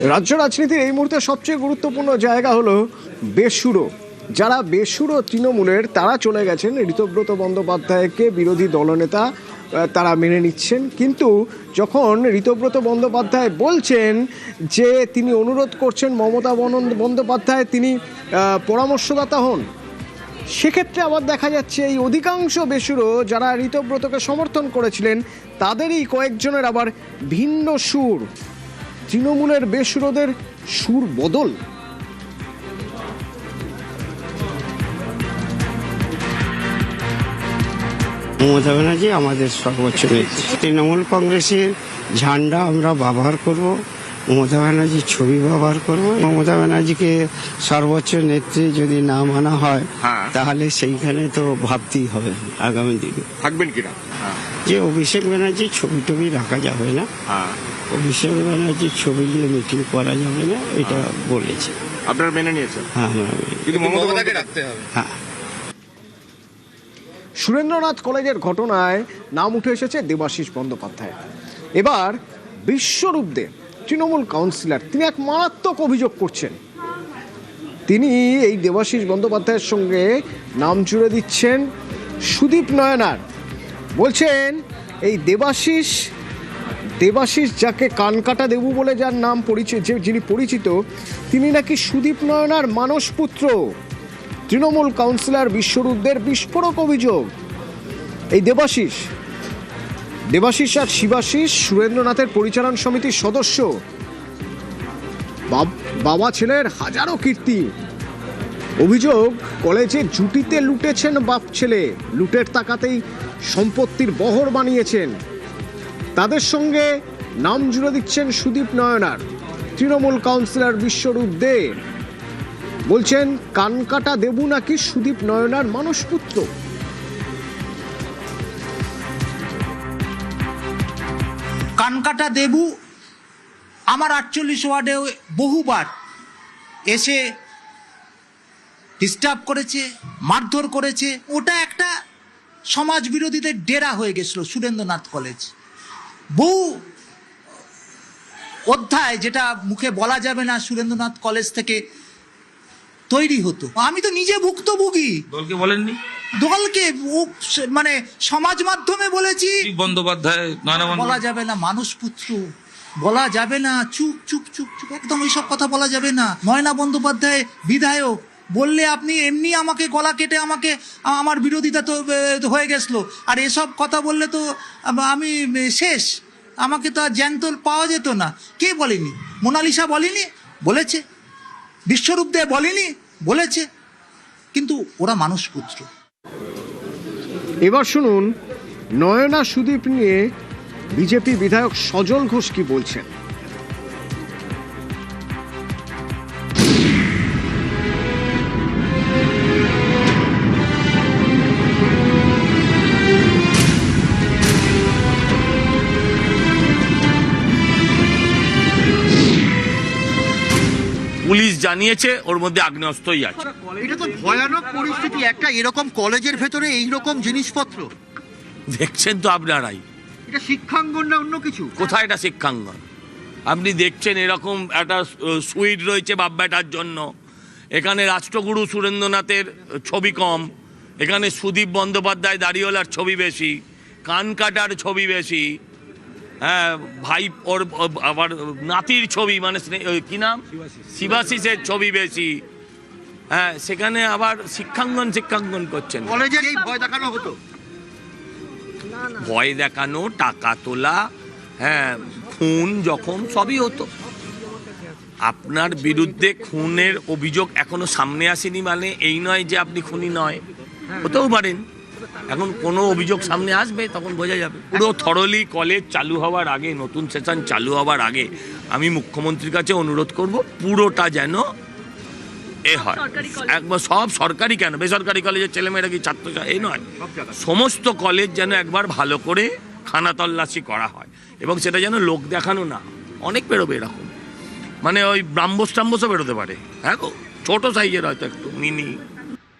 রাজ্য রাজনীতির এই মুহূর্তে সবচেয়ে গুরুত্বপূর্ণ জায়গা হলো বেসুরো। যারা বেসুরো তৃণমূলের তারা চলে গেছেন ঋতব্রত বন্দ্যোপাধ্যায়কে বিরোধী দলনেতা তারা মেনে নিচ্ছেন, কিন্তু যখন ঋতব্রত বন্দ্যোপাধ্যায় বলছেন যে তিনি অনুরোধ করছেন মমতা বন্দ্যোপাধ্যায় তিনি পরামর্শদাতা হন, সেক্ষেত্রে আবার দেখা যাচ্ছে এই অধিকাংশ বেসুরো যারা ঋতব্রতকে সমর্থন করেছিলেন তাদেরই কয়েকজনের আবার ভিন্ন সুর। তৃণমূলের বেসুরোদের সুর বদল। মমতা ব্যানার্জি আমাদের সর্বোচ্চ নেত্রী। তৃণমূল কংগ্রেসের ঝান্ডা আমরা ব্যবহার করব, মমতা ব্যানার্জির ছবি ব্যবহার করব। মমতা ব্যানার্জিকে সর্বোচ্চ নেত্রী যদি না মানা হয় তাহলে সেইখানে তো ভাবতেই হবে আগামী দিনে থাকবেন কিনা। যে অভিষেক ব্যানার্জির ছবি টবি রাখা যাবে না, অভিষেক ব্যানার্জির ছবি নিয়ে মিটিং করা যাবে না, এটা বলেছে। আপনারা মেনে নিয়েছেন? হ্যাঁ, আমরা কিন্তু মমতাকে রাখতে হবে। হ্যাঁ। সুরেন্দ্রনাথ কলেজের ঘটনায় নাম উঠে এসেছে দেবাশিস বন্দ্যোপাধ্যায়। এবার বিশ্বরূপ দে তৃণমূল কাউন্সিলর, তিনি এক মারাত্মক অভিযোগ করছেন। তিনি এই দেবাশিস বন্দ্যোপাধ্যায়ের সঙ্গে নাম জুড়ে দিচ্ছেন সুদীপ নয়নার। বলছেন এই দেবাশিস যাকে কানকাটা দেবু বলে যার নাম পরিচিত, যিনি পরিচিত, তিনি নাকি সুদীপ নয়নার মানসপুত্র। তৃণমূল কাউন্সিলর বিশ্বরূপদের বিস্ফোরক অভিযোগ। এই দেবাশিস আর শিবাশিস সুরেন্দ্রনাথের পরিচালন সমিতির সদস্য। বাবা ছেলের হাজারো কীর্তি। অভিযোগ কলেজে জুটিতে লুটেছেন বাপ ছেলে, লুটের টাকাতেই সম্পত্তির বহর বানিয়েছেন। তাদের সঙ্গে নাম জুড়ে দিচ্ছেন সুদীপ নয়নার। তৃণমূল কাউন্সিলর বিশ্বরূপ দে বলছেন কানকাটা দেবু নাকি সুদীপ নয়নার মানসপুত্র। কানকাটা দেবু আমার 48 ওয়ার্ডে বহুবার এসে ডিস্টার্ব করেছে, মারধর করেছে। ওটা একটা সমাজ বিরোধীদের ডেরা হয়ে গেছিল সুরেন্দ্রনাথ কলেজ। বহু অধ্যায় যেটা মুখে বলা যাবে না সুরেন্দ্রনাথ কলেজ থেকে তৈরি হতো। আমি তো নিজে ভুক্তভোগী। দলকে বলেননি? দলকে মানে সমাজ মাধ্যমে বলেছি। বন্দ্যোপাধ্যায় বলা যাবে না, মানসপুত্র বলা যাবে না, চুপ চুপ চুপ চুপ, একদম এইসব কথা বলা যাবে না। নয়না বন্দ্যোপাধ্যায় বিধায়ক বললে আপনি এমনি আমাকে গলা কেটে আমাকে আমার বিরোধিতা তো হয়ে গেছিল। আর এসব কথা বললে তো আমি শেষ, আমাকে তো আর জ্যান্ত পাওয়া যেত না। কে বলেনি? মোনালিসা বলেনি? বলেছে। বিশ্বরূপ দে বলেনি? বলেছে। কিন্তু ওরা মানসপুত্র। এবার শুনুন নয়না সুদীপ নিয়ে বিজেপি বিধায়ক সজল ঘোষ কি বলছেন। পুলিশ জানিয়েছে ওর মধ্যে আগ্নেয়াস্ত্রই আছে। এটা তো ভয়ানক পরিস্থিতি, একটা এরকম কলেজের ভেতরে এইরকম জিনিসপত্র দেখছেন তো আপনারাই। এটা শিক্ষাঙ্গন না অন্য কিছু? কোথায় এটা শিক্ষাঙ্গন? আপনি দেখছেন এরকম একটা সুইট রয়েছে বাপ বেটার জন্য। এখানে রাষ্ট্রগুরু সুরেন্দ্রনাথের ছবি কম, এখানে সুদীপ বন্দ্যোপাধ্যায় দাড়িওয়ালার ছবি বেশি, কানকাটার ছবি বেশি, হ্যাঁ ভাই ওর আবার নাতির ছবি মানে কি নাম শিবাশিসের ছবি বেশি। হ্যাঁ, সেখানে আবার শিক্ষাঙ্গন করছেন। কলেজের এই ভয় দেখানো হতো, ভয় দেখানো, টাকা তোলা, হ্যাঁ খুন যখন সবই হতো। আপনার বিরুদ্ধে খুনের অভিযোগ এখনো সামনে আসেনি মানে এই নয় যে আপনি খুনি নয়, হতেও পারেন। এখন কোনো অভিযোগ সামনে আসবে তখন বোঝা যাবে। পুরো থরলি কলেজ চালু হওয়ার আগে, নতুন সেশন চালু হওয়ার আগে আমি মুখ্যমন্ত্রীর কাছে অনুরোধ করব পুরোটা যেন হয়। একবার সব সরকারি কেন, বেসরকারি কলেজের ছেলেমেয়েরা কি ছাত্র এই নয়, সমস্ত কলেজ যেন একবার ভালো করে খানা তল্লাশি করা হয় এবং সেটা যেন লোক দেখানো না। অনেক বেরোবে এরকম, মানে ওই ব্রাহ্মস টাম্বসও বেরোতে পারে। হ্যাঁ গো, ছোটো সাইজের হয়তো একটু মিনি